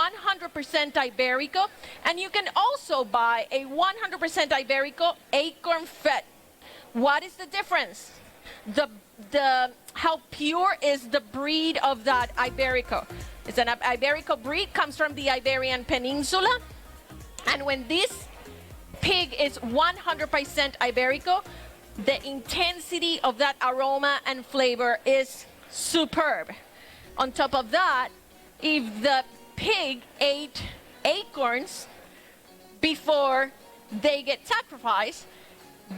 100% Iberico, and you can also buy a 100% Iberico acorn fed. What is the difference? How pure is the breed of that Iberico? It's an Iberico breed, comes from the Iberian Peninsula, and when this pig is 100% Iberico, the intensity of that aroma and flavor is superb. On top of that, if the pig ate acorns before they get sacrificed,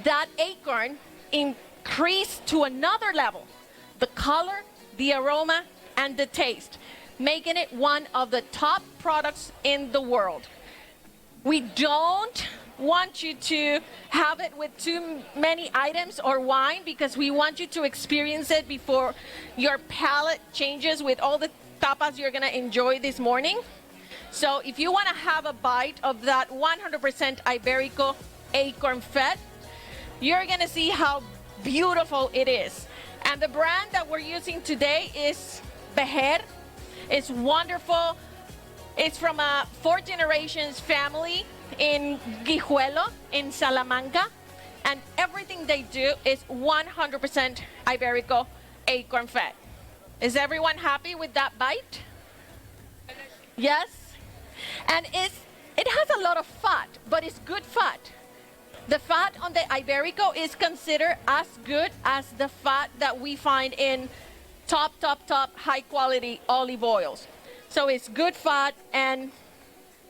that acorn increased to another level. The color, the aroma, and the taste, making it one of the top products in the world. We don't want you to have it with too many items or wine, because we want you to experience it before your palate changes with all the tapas you're gonna enjoy this morning. So if you wanna have a bite of that 100% Iberico acorn fed, you're gonna see how beautiful it is. And the brand that we're using today is Beverage. It's wonderful. It's from a 4th generations family in Guijuelo, in Salamanca, and everything they do is 100% Iberico acorn fed. Is everyone happy with that bite? Yes? And it has a lot of fat, but it's good fat. The fat on the Iberico is considered as good as the fat that we find in top high quality olive oils. So it's good fat, and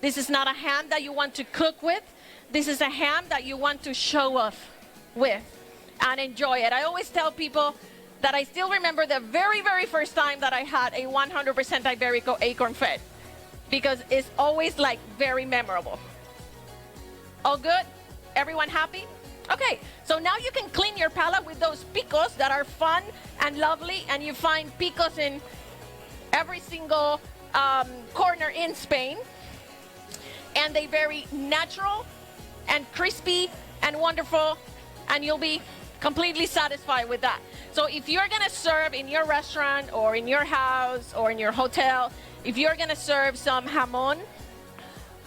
this is not a ham that you want to cook with. This is a ham that you want to show off with and enjoy it. I always tell people that I still remember the very, very first time that I had a 100% Iberico acorn fed, because it's always like very memorable. All good? Everyone happy? Okay, so now you can clean your palate with those picos that are fun and lovely, and you find picos in every single corner in Spain, and they very natural and crispy and wonderful, and you'll be completely satisfied with that. So if you're gonna serve in your restaurant or in your house or in your hotel, if you're gonna serve some jamon,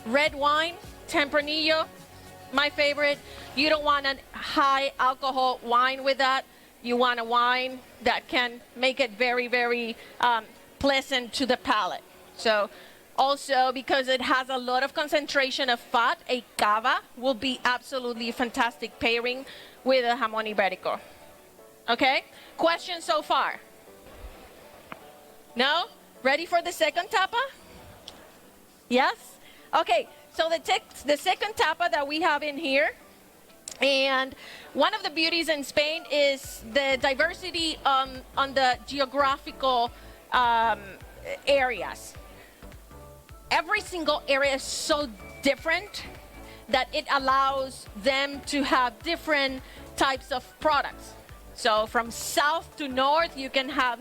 red wine, Tempranillo, my favorite, you don't want a high alcohol wine with that. You want a wine that can make it very, very pleasant to the palate. So also, because it has a lot of concentration of fat, a cava will be absolutely fantastic pairing with a jamón ibérico. Okay? Questions so far? No? Ready for the second tapa? Yes? Okay, so the second tapa that we have in here, and one of the beauties in Spain is the diversity on the geographical areas. Every single area is so different that it allows them to have different types of products. So from south to north, you can have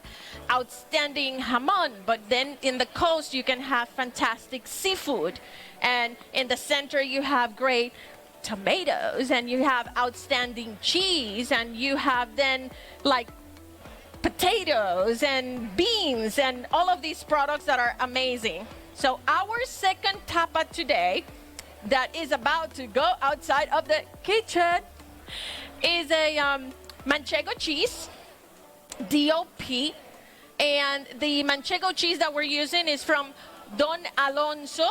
outstanding jamón, but then in the coast, you can have fantastic seafood. And in the center, you have great tomatoes, and you have outstanding cheese, and you have then like potatoes and beans and all of these products that are amazing. So our second tapa today that is about to go outside of the kitchen is a manchego cheese, DOP, and the manchego cheese that we're using is from Don Alonso,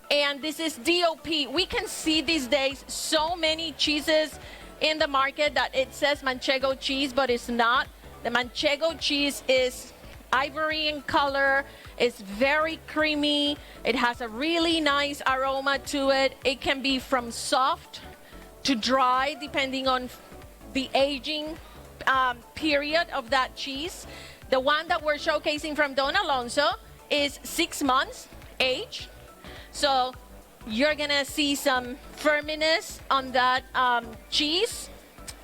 and this is DOP. We can see these days so many cheeses in the market that it says manchego cheese, but it's not. The manchego cheese is ivory in color. It's very creamy. It has a really nice aroma to it. It can be from soft to dry depending on the aging period of that cheese. The one that we're showcasing from Don Alonso is 6 months age. So you're gonna see some firminess on that cheese,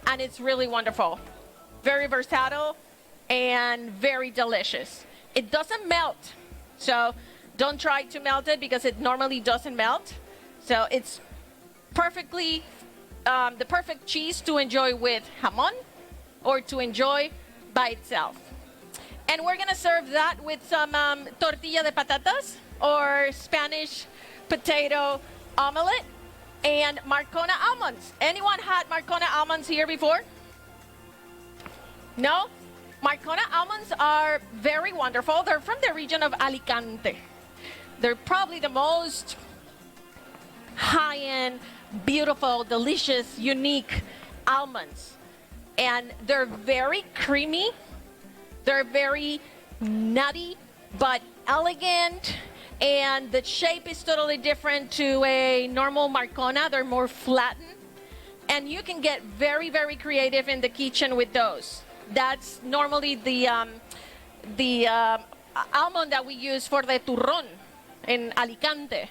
and it's really wonderful. Very versatile and very delicious. It doesn't melt, so don't try to melt it because it normally doesn't melt. So it's perfectly the perfect cheese to enjoy with jamón or to enjoy by itself. And we're gonna serve that with some tortilla de patatas. or Spanish potato omelet, and Marcona almonds. Anyone had Marcona almonds here before? No? Marcona almonds are very wonderful. They're from the region of Alicante. They're probably the most high-end, beautiful, delicious, unique almonds. And they're very creamy. They're very nutty, but elegant. And the shape is totally different to a normal Marcona. They're more flattened. And you can get very, very creative in the kitchen with those. That's normally the almond that we use for the turrón in Alicante.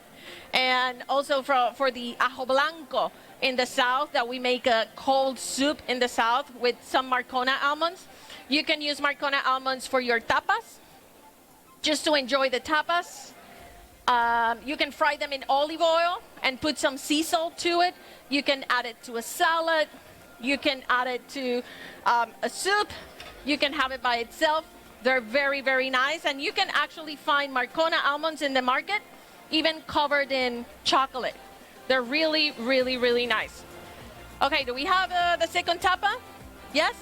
And also for the ajo blanco in the south, that we make a cold soup in the south with some Marcona almonds. You can use Marcona almonds for your tapas, just to enjoy the tapas. You can fry them in olive oil and put some sea salt to it. You can add it to a salad. You can add it to a soup. You can have it by itself. They're very, very nice. And you can actually find Marcona almonds in the market, even covered in chocolate. They're really, really, really nice. Okay, do we have the second tapa? Yes?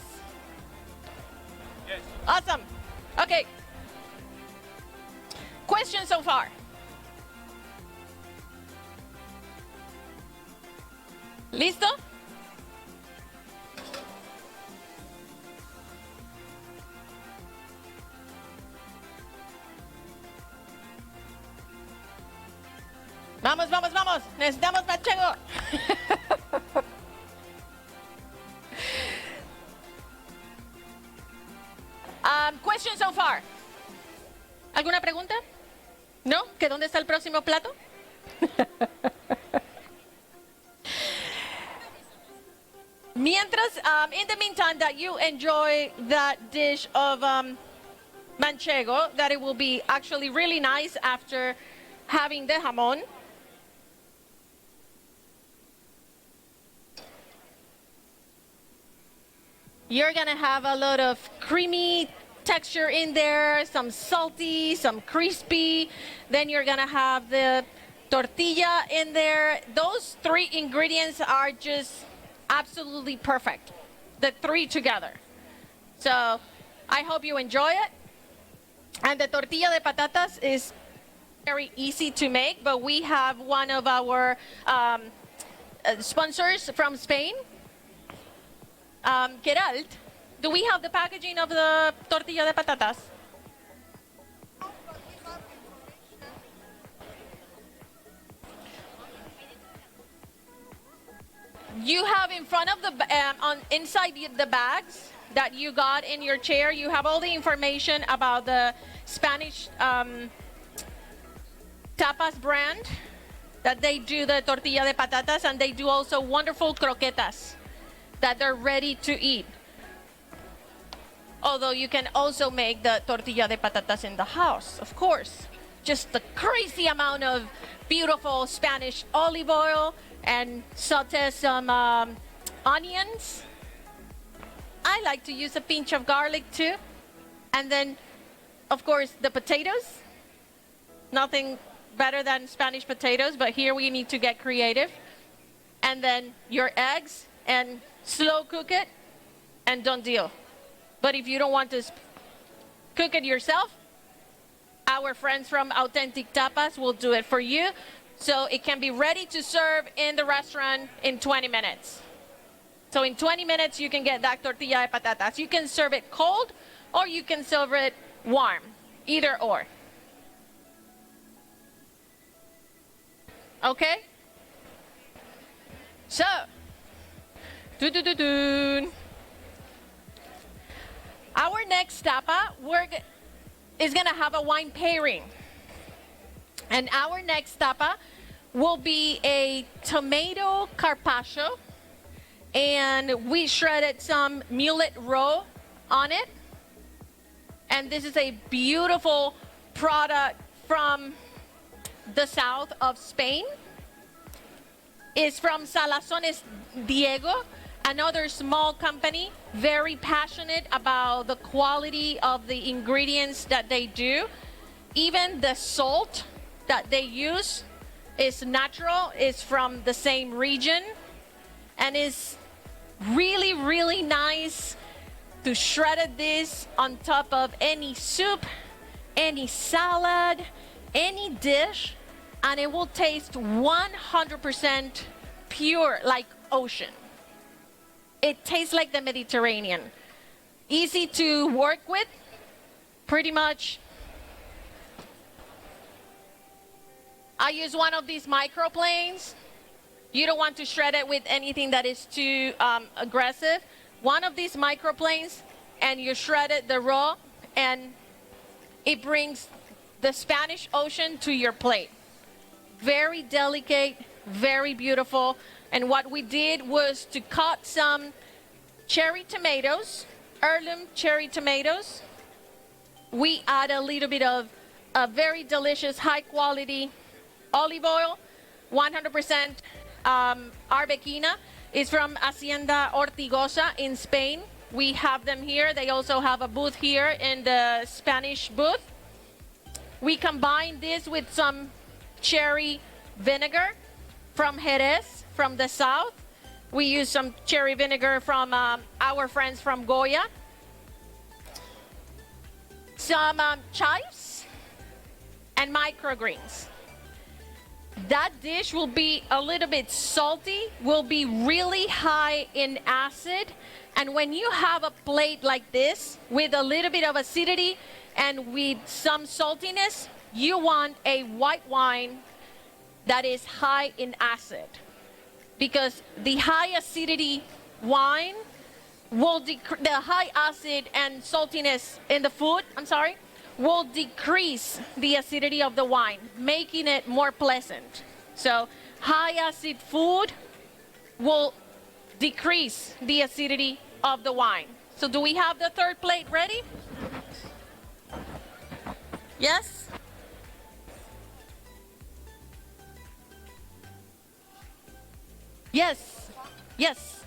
Yes. Awesome. Okay. Questions so far? ¿Listo? Vamos, vamos, vamos. Necesitamos manchego. Question so far. ¿Alguna pregunta? ¿No? ¿Que dónde está el próximo plato? Mientras, in the meantime that you enjoy that dish of manchego, that it will be actually really nice after having the jamón. You're gonna have a lot of creamy texture in there, some salty, some crispy. Then you're gonna have the tortilla in there. Those three ingredients are just absolutely perfect, the three together. So I hope you enjoy it. And the tortilla de patatas is very easy to make, but we have one of our sponsors from Spain, Geralt. Do we have the packaging of the tortilla de patatas? You have in front of the inside the bags that you got in your chair, you have all the information about the Spanish tapas brand, that they do the tortilla de patatas, and they do also wonderful croquetas that they're ready to eat. Although you can also make the tortilla de patatas in the house, of course. Just the crazy amount of beautiful Spanish olive oil, and saute some onions. I like to use a pinch of garlic too. And then, of course, the potatoes. Nothing better than Spanish potatoes, but here we need to get creative. And then your eggs, and slow cook it, and done deal. But if you don't want to cook it yourself, our friends from Authentic Tapas will do it for you. So it can be ready to serve in the restaurant in 20 minutes. So in 20 minutes, you can get that tortilla de patatas. You can serve it cold, or you can serve it warm, either or. Okay? So, our next tapa is gonna have a wine pairing. And our next tapa will be a tomato carpaccio, and we shredded some mullet roe on it. And this is a beautiful product from the south of Spain. It's from Salazones Diego, another small company, very passionate about the quality of the ingredients that they do. Even the salt that they use is natural, is from the same region, and is really, really nice to shred this on top of any soup, any salad, any dish, and it will taste 100% pure, like ocean. It tastes like the Mediterranean. Easy to work with, pretty much. I use one of these microplanes. You don't want to shred it with anything that is too aggressive. One of these microplanes, and you shred it the raw, and it brings the Spanish Ocean to your plate. Very delicate, very beautiful. And what we did was to cut some cherry tomatoes, heirloom cherry tomatoes. We add a little bit of a very delicious, high quality olive oil, 100% Arbequina. Is from Hacienda Ortigosa in Spain. We have them here. They also have a booth here in the Spanish booth. We combine this with some cherry vinegar from Jerez, from the south. We use some cherry vinegar from our friends from Goya. Some chives and microgreens. That dish will be a little bit salty, will be really high in acid. And when you have a plate like this with a little bit of acidity and with some saltiness, you want a white wine that is high in acid. Because the high acidity wine will the high acid and saltiness in the food, will decrease the acidity of the wine, making it more pleasant. So high acid food will decrease the acidity of the wine. So do we have the third plate ready? Yes? Yes. Yes.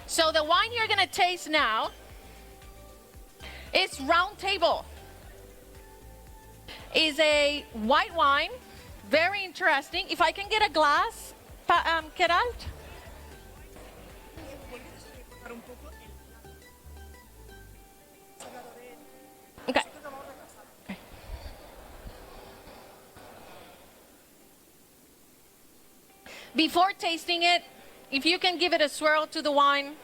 So the wine you're gonna taste now is Round Table. Is a white wine, very interesting. If I can get a glass, Geralt. Okay. Before tasting it, if you can give it a swirl to the wine.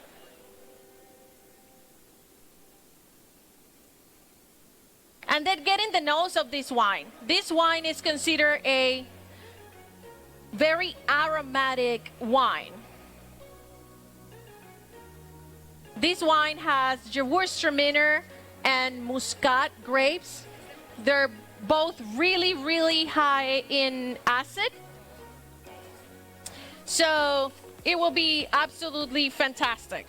And then get in the nose of this wine. This wine is considered a very aromatic wine. This wine has Gewürztraminer and Muscat grapes. They're both really, really high in acid. So it will be absolutely fantastic.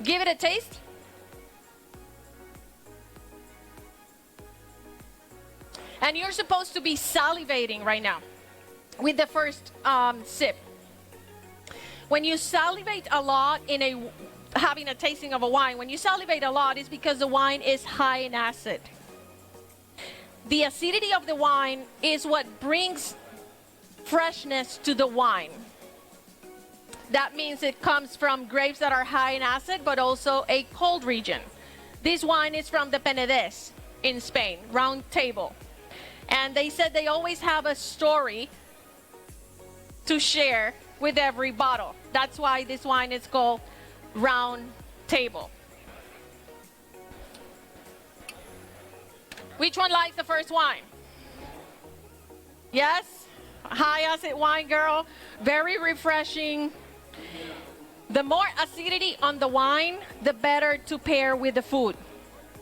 Give it a taste. And you're supposed to be salivating right now with the first sip. When you salivate a lot in having a tasting of a wine, when you salivate a lot, it's because the wine is high in acid. The acidity of the wine is what brings freshness to the wine. That means it comes from grapes that are high in acid, but also a cold region. This wine is from the Penedès in Spain, Round Table. And they said they always have a story to share with every bottle. That's why this wine is called Round Table. Which one likes the first wine? Yes? High acid wine, girl. Very refreshing. The more acidity on the wine, the better to pair with the food.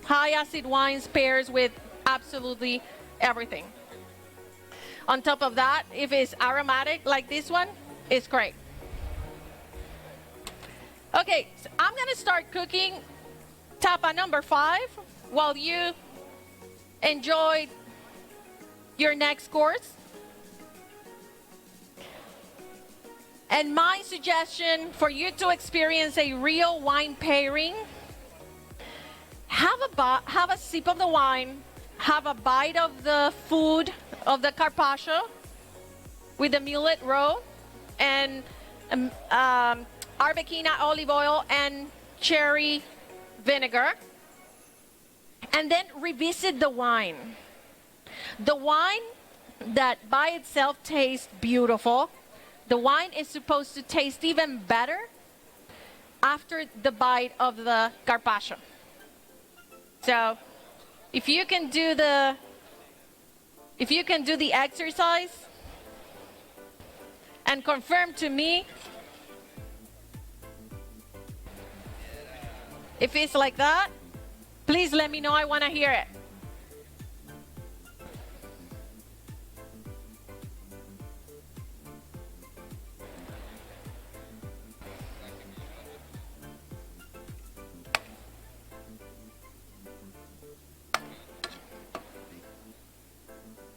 High acid wines pairs with absolutely everything. On top of that, if it's aromatic like this one, it's great. Okay, so I'm gonna start cooking tapa number 5 while you enjoy your next course. And my suggestion for you to experience a real wine pairing, have a sip of the wine, have a bite of the food of the carpaccio with the mullet roe and Arbequina olive oil and cherry vinegar, and then revisit the wine. The wine that by itself tastes beautiful, the wine is supposed to taste even better after the bite of the carpaccio. So if you can do the exercise and confirm to me if it's like that, please let me know. I want to hear it.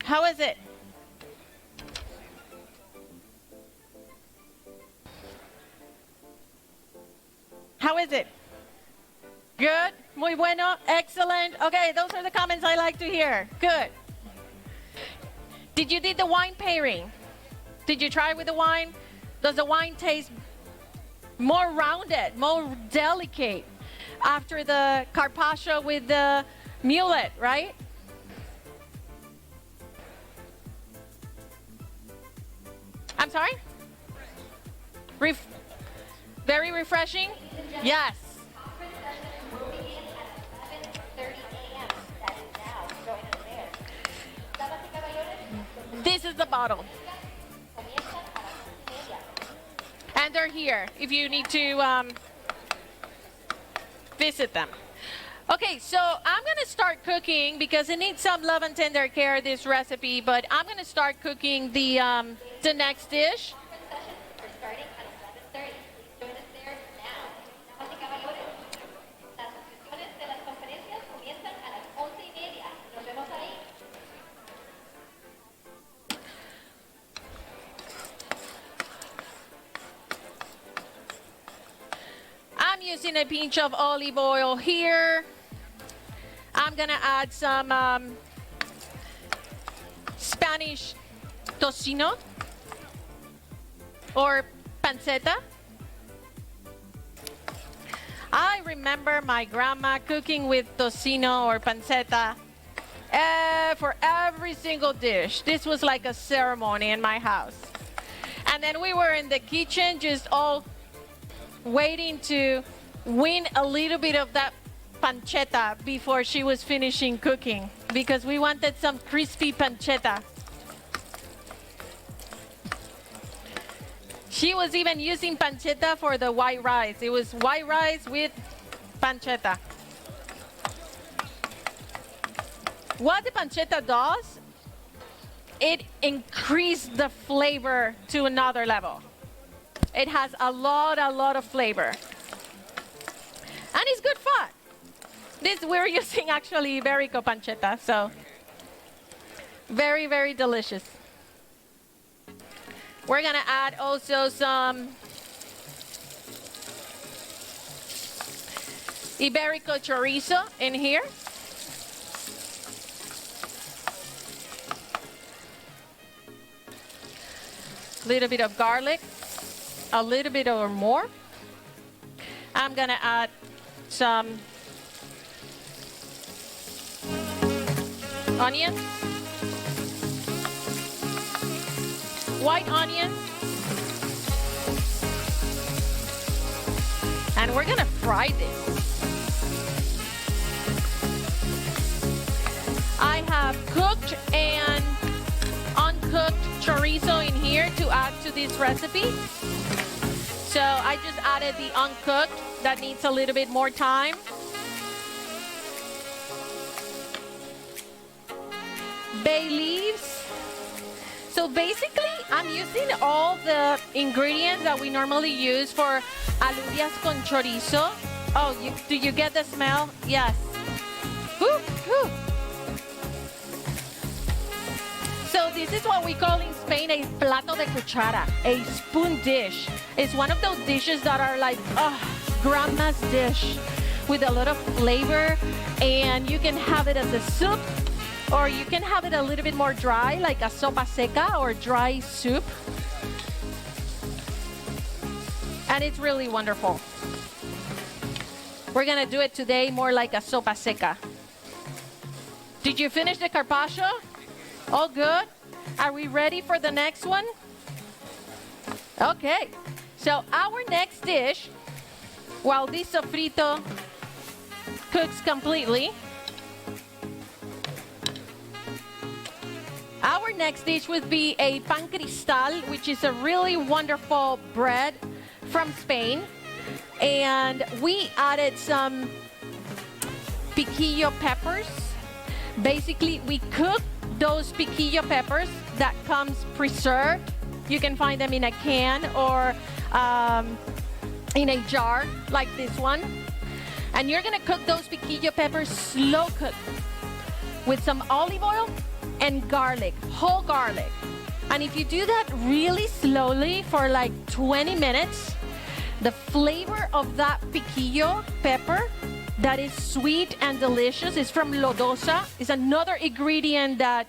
How is it? How is it? Good? Muy bueno? Excellent? Okay, those are the comments I like to hear. Good. Did you do the wine pairing? Did you try with the wine? Does the wine taste more rounded, more delicate after the carpaccio with the mullet, right? I'm sorry? Very refreshing? Yes. This is the bottle. And they're here if you need to visit them. Okay, so I'm going to start cooking because it needs some love and tender care, this recipe, but I'm going to start cooking the next dish. I'm using a pinch of olive oil here. I'm gonna add some Spanish tocino or pancetta. I remember my grandma cooking with tocino or pancetta for every single dish. This was like a ceremony in my house. And then we were in the kitchen just all waiting to win a little bit of that pancetta before she was finishing cooking because we wanted some crispy pancetta. She was even using pancetta for the white rice. It was white rice with pancetta. What the pancetta does, it increased the flavor to another level. It has a lot of flavor. And it's good fun. We're using actually Iberico pancetta, so very, very delicious. We're gonna add also some Iberico chorizo in here. A little bit of garlic, a little bit or more. I'm gonna add some onions, white onions, and we're gonna fry this. I have cooked and uncooked chorizo in here to add to this recipe. So I just added the uncooked that needs a little bit more time. Bay leaves. So basically, I'm using all the ingredients that we normally use for alubias con chorizo. Oh, do you get the smell? Yes. Woo, woo. So this is what we call in Spain a plato de cuchara, a spoon dish. It's one of those dishes that are like, grandma's dish with a lot of flavor, and you can have it as a soup, or you can have it a little bit more dry, like a sopa seca or dry soup. And it's really wonderful. We're gonna do it today more like a sopa seca. Did you finish the carpaccio? All good? Are we ready for the next one? Okay, so our next dish, while this sofrito cooks completely, our next dish would be a pan cristal, which is a really wonderful bread from Spain. And we added some piquillo peppers. Basically, we cook those piquillo peppers that comes preserved. You can find them in a can or in a jar like this one. And you're gonna cook those piquillo peppers slow cook with some olive oil and garlic, whole garlic. And if you do that really slowly for like 20 minutes, the flavor of that piquillo pepper that is sweet and delicious is from lodosa. It's another ingredient that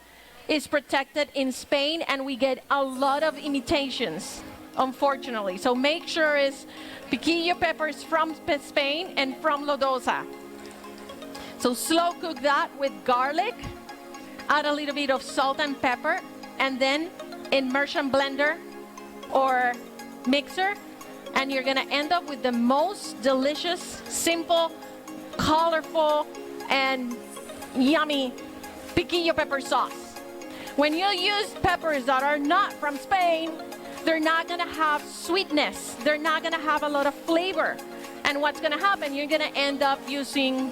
is protected in Spain, and we get a lot of imitations, unfortunately. So make sure it's piquillo peppers from Spain and from lodosa. So slow cook that with garlic, add a little bit of salt and pepper, and then immersion blender or mixer, and you're gonna end up with the most delicious, simple, colorful, and yummy piquillo pepper sauce. When you use peppers that are not from Spain, they're not gonna have sweetness. They're not gonna have a lot of flavor. And what's gonna happen, you're gonna end up using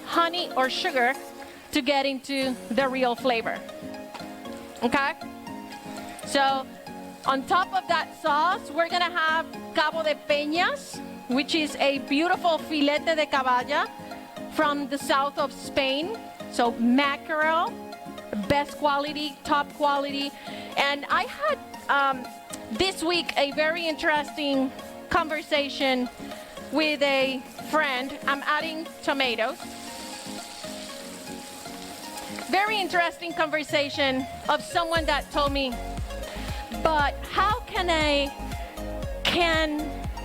honey or sugar to get into the real flavor. Okay? So on top of that sauce, we're gonna have cabo de peñas, which is a beautiful filete de caballa from the south of Spain. So mackerel, best quality, top quality. And I had this week a very interesting conversation with a friend. I'm adding tomatoes. Very interesting conversation of someone that told me, but how can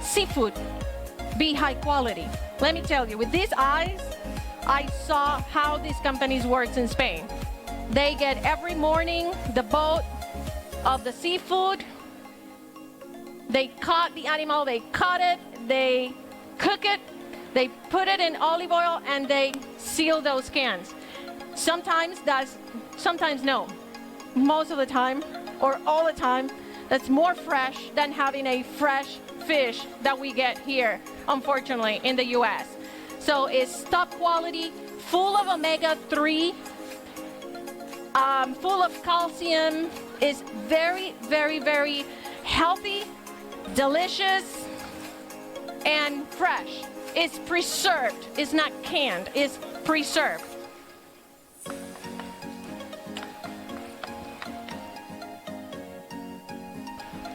seafood be high quality? Let me tell you, with these eyes, I saw how these companies work in Spain. They get every morning the boat of the seafood. They caught the animal, they cut it, they cook it, they put it in olive oil, and they seal those cans. Sometimes no. Most of the time, or all the time, that's more fresh than having a fresh fish that we get here, unfortunately, in the US. So it's top quality, full of omega-3, full of calcium, is very, very, very healthy, delicious, and fresh. It's preserved. It's not canned. It's preserved.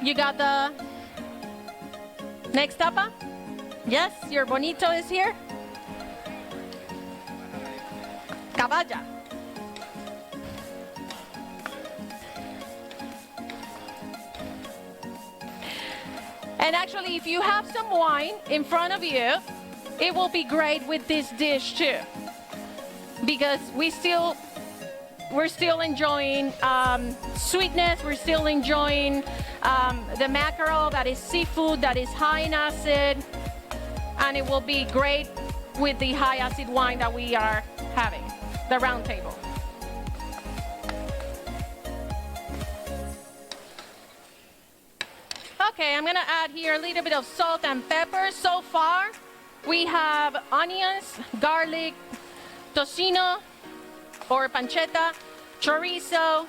You got the next tapa? Yes, your bonito is here. Caballa. And actually, if you have some wine in front of you, it will be great with this dish too, because we're still enjoying sweetness. We're still enjoying the mackerel, that is seafood, that is high in acid, and it will be great with the high acid wine that we are having, the round table. Okay, I'm gonna add here a little bit of salt and pepper. So far, we have onions, garlic, tocino or pancetta, chorizo,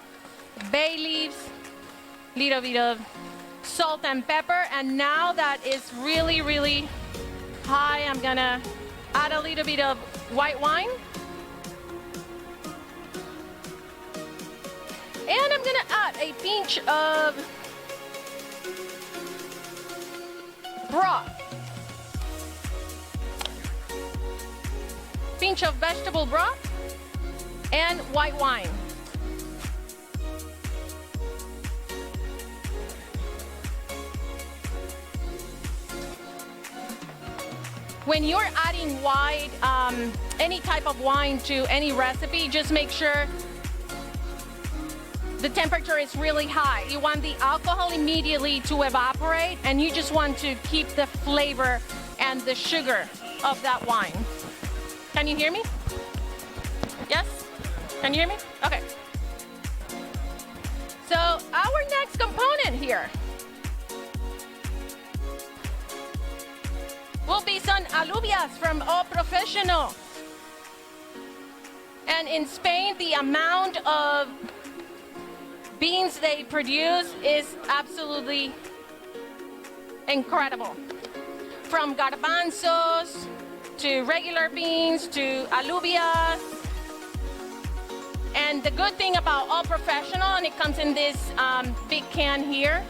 bay leaves, little bit of salt and pepper. And now that it's really, really high, I'm gonna add a little bit of white wine. And I'm gonna add a pinch of broth. Pinch of vegetable broth and white wine. When you're adding white, any type of wine to any recipe, just make sure the temperature is really high. You want the alcohol immediately to evaporate, and you just want to keep the flavor and the sugar of that wine. Can you hear me? Yes? Can you hear me? Okay. So our next component here will be some alubias from O Professional. And in Spain, the amount of beans they produce is absolutely incredible. From garbanzos to regular beans to alubias. And the good thing about O Professional, and it comes in this big can here,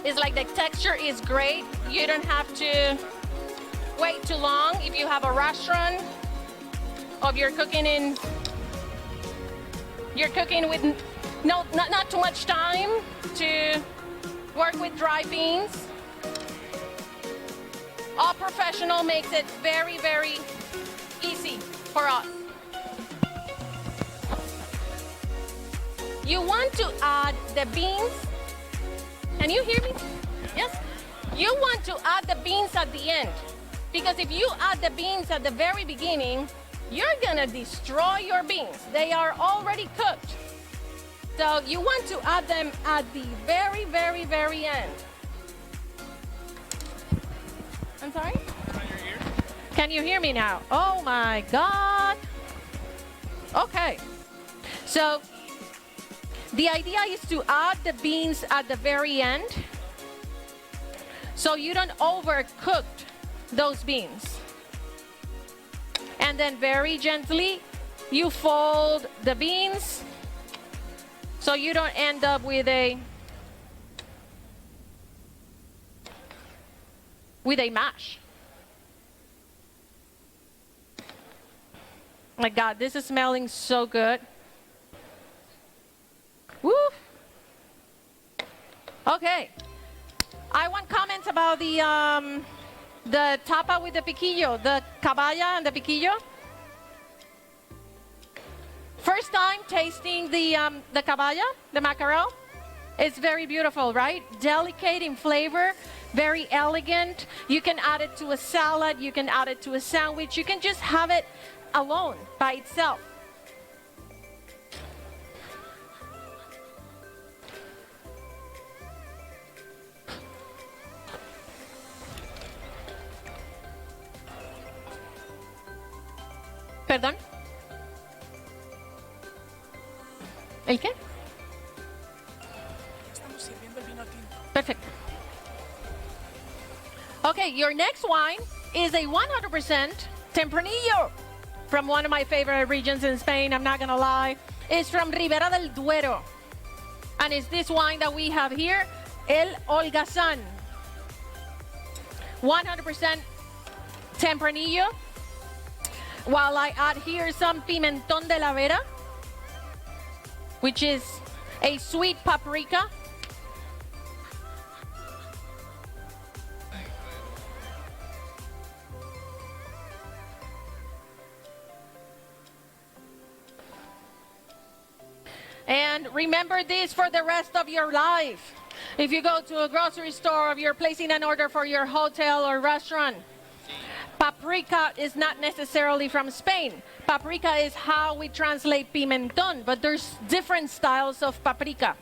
is like the texture is great. You don't have to wait too long. If you have a restaurant, or if you're cooking with not too much time to work with dry beans, O Professional makes it very, very easy for us. You want to add the beans. Can you hear me? Yes? You want to add the beans at the end. Because if you add the beans at the very beginning, you're gonna destroy your beans. They are already cooked. So you want to add them at the very, very, very end. I'm sorry? Can you hear me now? Oh my God. Okay. So the idea is to add the beans at the very end so you don't overcook those beans. And then very gently you fold the beans so you don't end up with a mash. My God, this is smelling so good. Woo! Okay. I want comments about the tapa with the piquillo, the caballa and the piquillo. First time tasting the caballa, the mackerel. It's very beautiful, right? Delicate in flavor, very elegant. You can add it to a salad, you can add it to a sandwich, you can just have it alone by itself. ¿Perdón? ¿El qué? Estamos sirviendo el vino tinto. Perfect. Okay, your next wine is a 100% Tempranillo from one of my favorite regions in Spain, I'm not gonna lie. It's from Ribera del Duero. And it's this wine that we have here, El Holgazán. 100% Tempranillo. While I add here some pimentón de la vera, which is a sweet paprika. And remember this for the rest of your life. If you go to a grocery store, if you're placing an order for your hotel or restaurant, paprika is not necessarily from Spain. Paprika is how we translate pimentón, but there's different styles of paprika.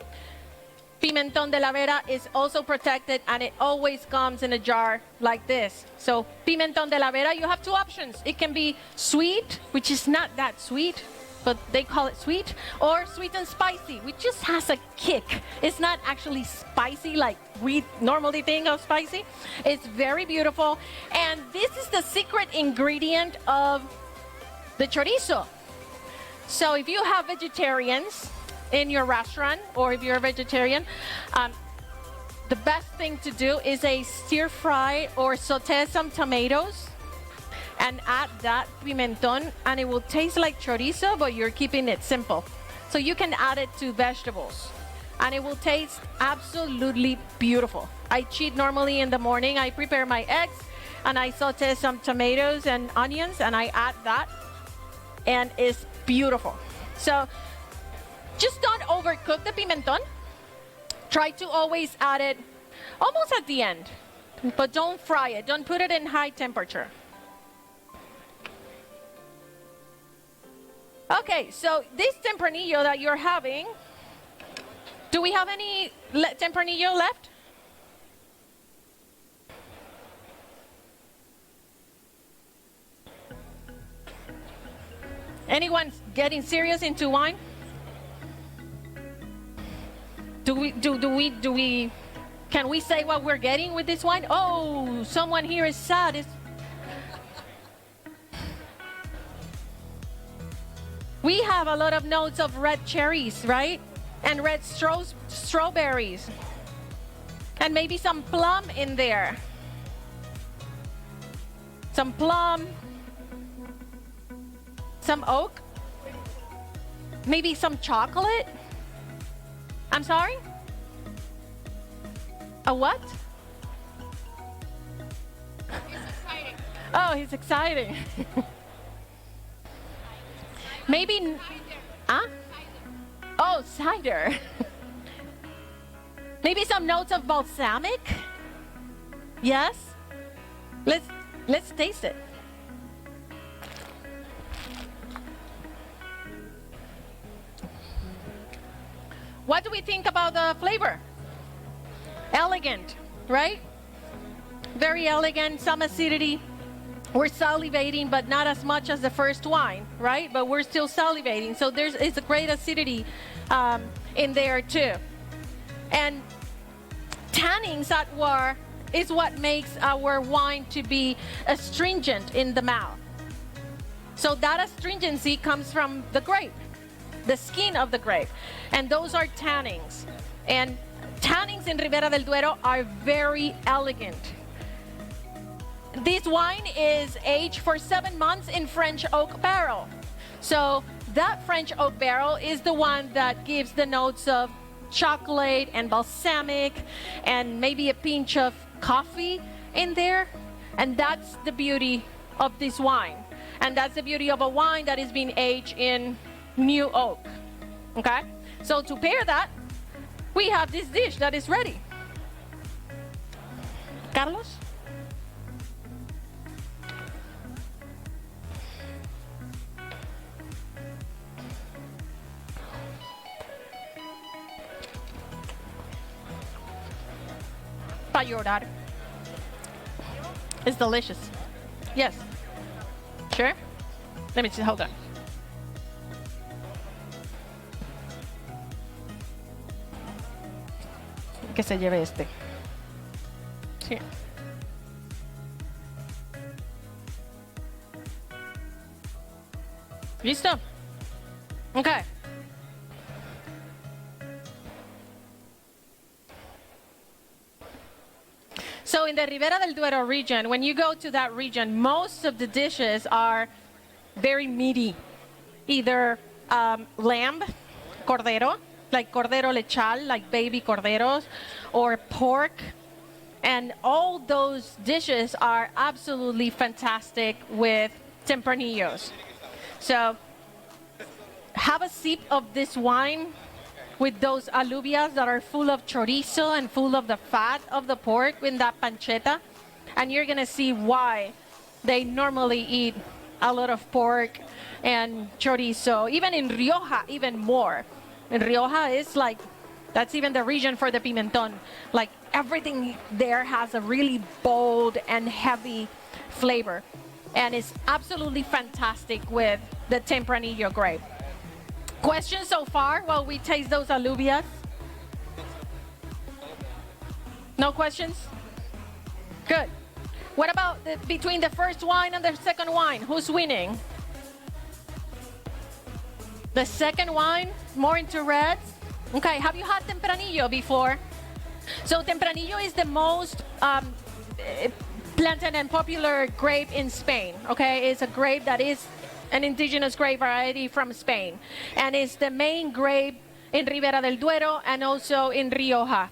Pimentón de la vera is also protected, and it always comes in a jar like this. So pimentón de la vera, you have two options. It can be sweet, which is not that sweet, but they call it sweet, or sweet and spicy, which just has a kick. It's not actually spicy like we normally think of spicy. It's very beautiful, and this is the secret ingredient of the chorizo. So if you have vegetarians, in your restaurant, or if you're a vegetarian, the best thing to do is a stir fry or saute some tomatoes and add that pimenton, and it will taste like chorizo, but you're keeping it simple. So you can add it to vegetables, and it will taste absolutely beautiful. I cheat normally in the morning. I prepare my eggs, and I saute some tomatoes and onions, and I add that, and it's beautiful. So just don't overcook the pimenton. Try to always add it almost at the end, but don't fry it. Don't put it in high temperature. Okay, so this tempranillo that you're having, do we have any tempranillo left? Anyone getting serious into wine? Can we say what we're getting with this wine? Oh, someone here is sad. We have a lot of notes of red cherries, right? And red strawberries. And maybe some plum in there. Some plum. Some oak. Maybe some chocolate. I'm sorry? A what? He's exciting. Oh, he's exciting. Maybe, huh? Oh, cider. Maybe some notes of balsamic? Yes? Let's taste it. What do we think about the flavor? Elegant, right? Very elegant, some acidity. We're salivating, but not as much as the first wine, right? But we're still salivating. So it's a great acidity in there too. And tannins is what makes our wine to be astringent in the mouth. So that astringency comes from the grape, the skin of the grape. And those are tannins. And tannins in Ribera del Duero are very elegant. This wine is aged for 7 months in French oak barrel. So that French oak barrel is the one that gives the notes of chocolate and balsamic and maybe a pinch of coffee in there. And that's the beauty of this wine. And that's the beauty of a wine that is being aged in new oak. Okay? So to pair that, we have this dish that is ready. Carlos? Pa llorar. It's delicious. Yes. Sure? Let me see. Hold on. Que se lleve este. Sí. ¿Listo? Okay. So in the Ribera del Duero region, when you go to that region, most of the dishes are very meaty. Either lamb, cordero, like cordero lechal, like baby corderos, or pork. And all those dishes are absolutely fantastic with tempranillos. So have a sip of this wine with those alubias that are full of chorizo and full of the fat of the pork in that panceta. And you're gonna see why they normally eat a lot of pork and chorizo. Even in Rioja, even more. In Rioja, it's like, that's even the region for the pimenton. Like everything there has a really bold and heavy flavor. And it's absolutely fantastic with the Tempranillo grape. Questions so far while we taste those alubias? No questions? Good. What about between the first wine and the second wine? Who's winning? The second wine, more into reds. Okay, have you had Tempranillo before? So Tempranillo is the most planted and popular grape in Spain. Okay, it's a grape that is an indigenous grape variety from Spain, and it's the main grape in Ribera del Duero and also in Rioja.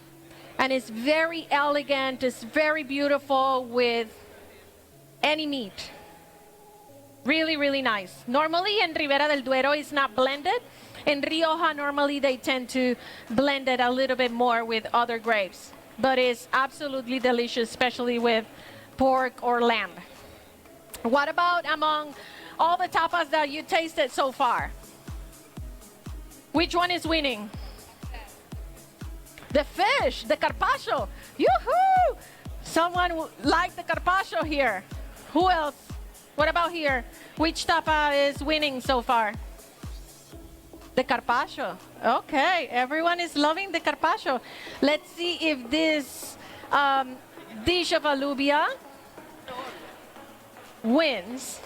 And it's very elegant, it's very beautiful with any meat. Really, really nice. Normally in Ribera del Duero it's not blended. In Rioja, normally they tend to blend it a little bit more with other grapes. But it's absolutely delicious, especially with pork or lamb. What about among all the tapas that you tasted so far? Which one is winning? The fish, the carpaccio. Yoo-hoo! Someone liked the carpaccio here. Who else? What about here? Which tapa is winning so far? The carpaccio. Okay, everyone is loving the carpaccio. Let's see if this dish of alubia wins.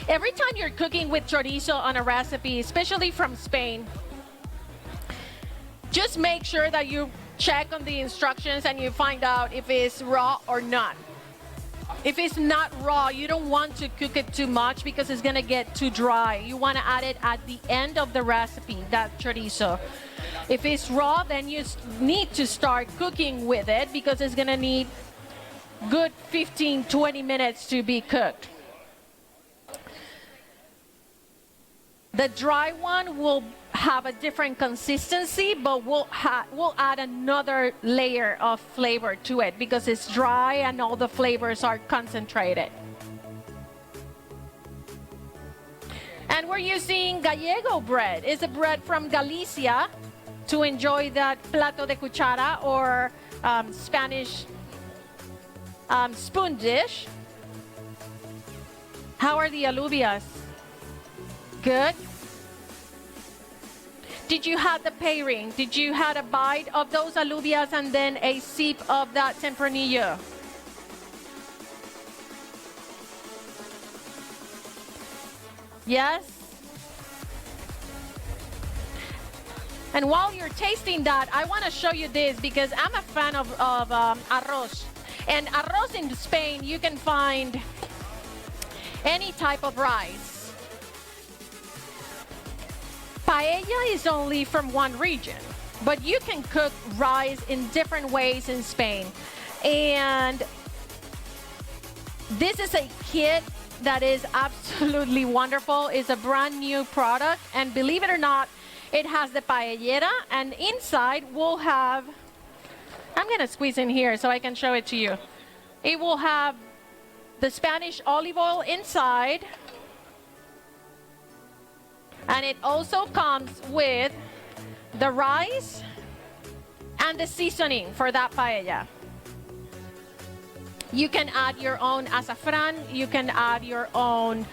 Every time you're cooking with chorizo on a recipe, especially from Spain, just make sure that you check on the instructions and you find out if it's raw or not. If it's not raw, you don't want to cook it too much because it's gonna get too dry. You wanna add it at the end of the recipe, that chorizo. If it's raw, then you need to start cooking with it because it's gonna need good 15-20 minutes to be cooked. The dry one will have a different consistency, but we'll add another layer of flavor to it because it's dry and all the flavors are concentrated. And we're using gallego bread. It's a bread from Galicia to enjoy that plato de cuchara or Spanish spoon dish. How are the alubias? Good. Did you have the pairing? Did you have a bite of those alubias and then a sip of that tempranillo? Yes? And while you're tasting that, I want to show you this because I'm a fan of arroz. And arroz in Spain, you can find any type of rice. Paella is only from one region, but you can cook rice in different ways in Spain. And this is a kit that is absolutely wonderful. It's a brand new product, and believe it or not, it has the paellera, and inside we'll have, I'm gonna squeeze in here so I can show it to you. It will have the Spanish olive oil inside, and it also comes with the rice and the seasoning for that paella. You can add your own azafran, you can add your own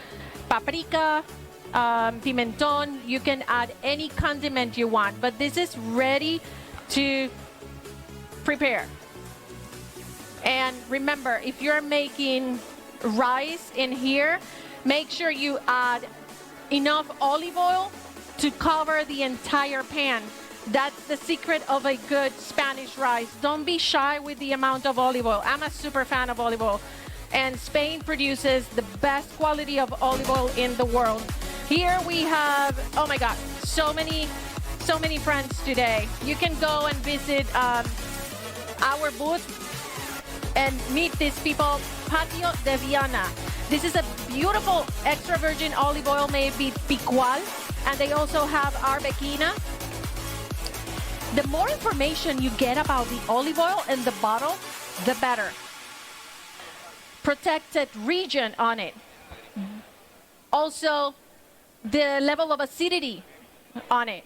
paprika, pimenton, you can add any condiment you want, but this is ready to prepare. And remember, if you're making rice in here, make sure you add enough olive oil to cover the entire pan. That's the secret of a good Spanish rice. Don't be shy with the amount of olive oil. I'm a super fan of olive oil, and Spain produces the best quality of olive oil in the world. Here we have, oh my God, so many friends today. You can go and visit our booth and meet these people. Patio de Viana. This is a beautiful extra virgin olive oil made with picual, and they also have arbequina. The more information you get about the olive oil in the bottle, the better. Protected region on it. Also, the level of acidity on it.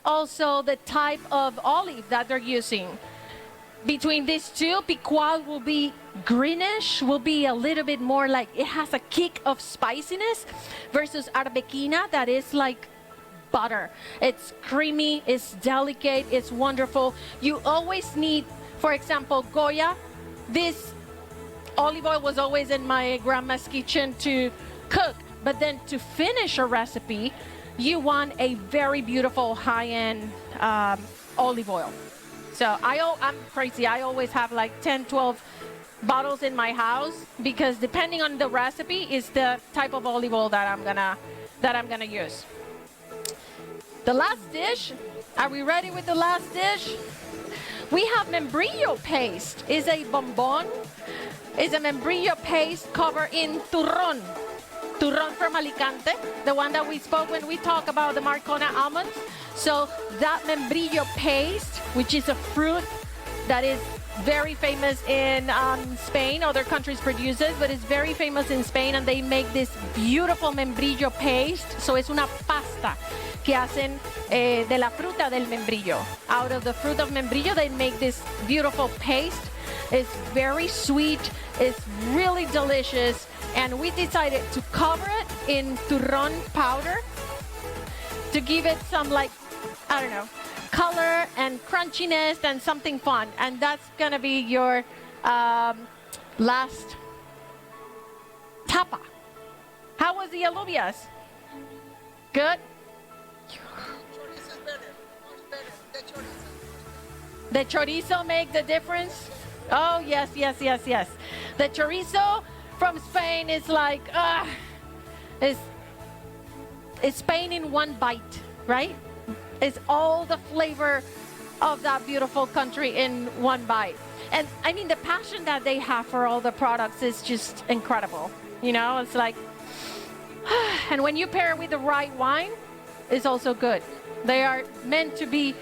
Also, the type of olive that they're using. Between these two, picual will be greenish, will be a little bit more like, it has a kick of spiciness, versus arbequina that is like butter. It's creamy, it's delicate, it's wonderful. You always need, for example, Goya this olive oil was always in my grandma's kitchen to cook, but then to finish a recipe, you want a very beautiful high-end olive oil. So I'm crazy. I always have like 10, 12 bottles in my house because depending on the recipe is the type of olive oil that I'm gonna use. The last dish. Are we ready with the last dish? We have membrillo paste. Is a bombón. Is a membrillo paste covered in turrón. Turrón from Alicante, the one that we spoke when we talked about the Marcona almonds. So that membrillo paste, which is a fruit that is very famous in Spain, other countries produce it, but it's very famous in Spain, and they make this beautiful membrillo paste. So es una pasta que hacen de la fruta del membrillo. Out of the fruit of membrillo, they make this beautiful paste. It's very sweet, it's really delicious, and we decided to cover it in turrón powder to give it some, like, I don't know, color and crunchiness and something fun. And that's gonna be your last tapa. How was the alubias? Good? The chorizo make the difference? Oh, yes, yes, yes, yes. The chorizo from Spain is like, it's Spain in one bite, right? It's all the flavor of that beautiful country in one bite. And I mean, the passion that they have for all the products is just incredible. You know, it's like, and when you pair it with the right wine, it's also good. They are meant to be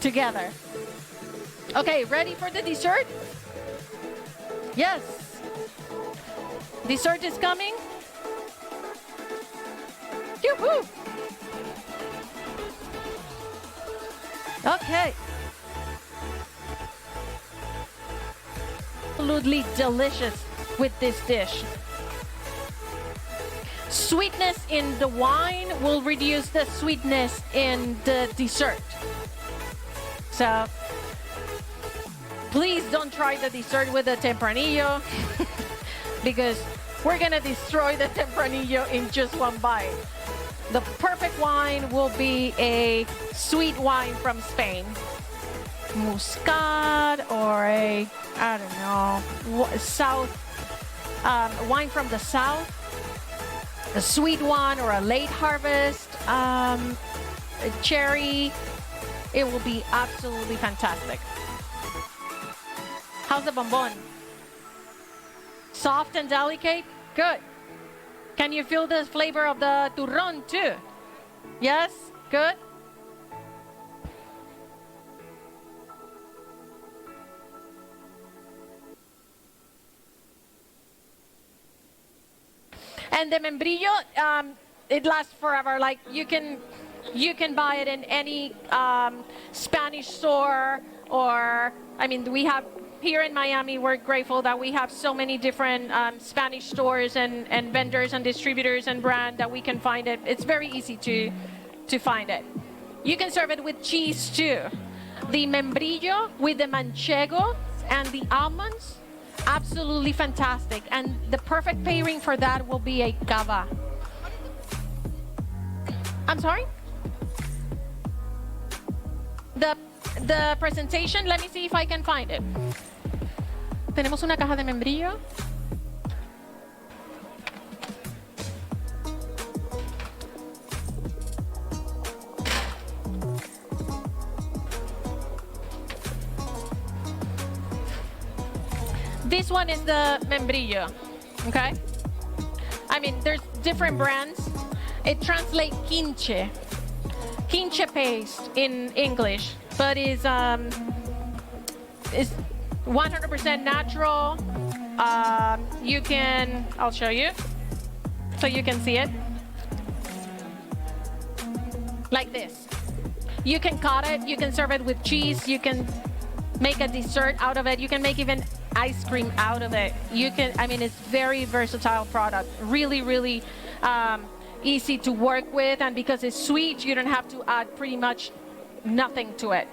together. Okay, ready for the dessert? Yes. Dessert is coming. Yoo-hoo! Okay. Absolutely delicious with this dish. Sweetness in the wine will reduce the sweetness in the dessert. So please don't try the dessert with the tempranillo because we're gonna destroy the tempranillo in just one bite. The perfect wine will be a sweet wine from Spain. Muscat or a, I don't know, south, wine from the south. A sweet one or a late harvest, a cherry. It will be absolutely fantastic. How's the bonbon? Soft and delicate? Good. Can you feel the flavor of the turrón too? Yes? Good? And the membrillo, it lasts forever. Like you can buy it in any Spanish store, or I mean, we have here in Miami. We're grateful that we have so many different Spanish stores and vendors and distributors and brand that we can find it. It's very easy to find it. You can serve it with cheese too. The membrillo with the manchego and the almonds. Absolutely fantastic, and the perfect pairing for that will be a cava. I'm sorry? The presentation, let me see if I can find it. Tenemos una caja de membrillo. This one is the membrillo, okay? I mean, there's different brands. It translates quince paste in English, but is 100% natural. You can, I'll show you, so you can see it. Like this. You can cut it, you can serve it with cheese, you can make a dessert out of it, you can make even ice cream out of it. You can, I mean, it's very versatile product. Really, really easy to work with, and because it's sweet, you don't have to add pretty much nothing to it.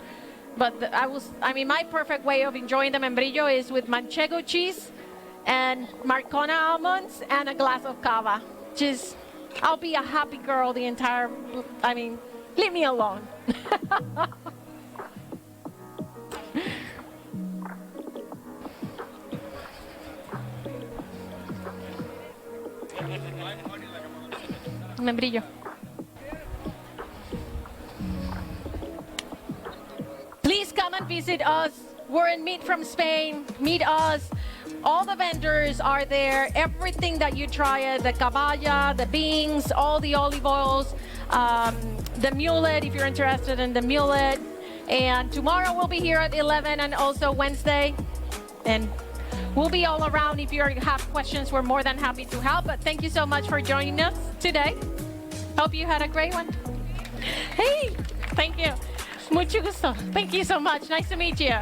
But my perfect way of enjoying the membrillo is with manchego cheese and Marcona almonds and a glass of cava. Just, I'll be a happy girl the entire, leave me alone. Membrillo. Please come and visit us. We're in Meat from Spain. Meet us. All the vendors are there. Everything that you try, the caballa, the beans, all the olive oils, the mullet, if you're interested in the mullet. And tomorrow we'll be here at 11 and also Wednesday. And we'll be all around. If you have questions, we're more than happy to help. But thank you so much for joining us today. Hope you had a great one. Hey, thank you. Mucho gusto. Thank you so much. Nice to meet you.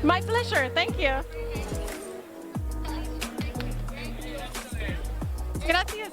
My pleasure. Thank you. Gracias.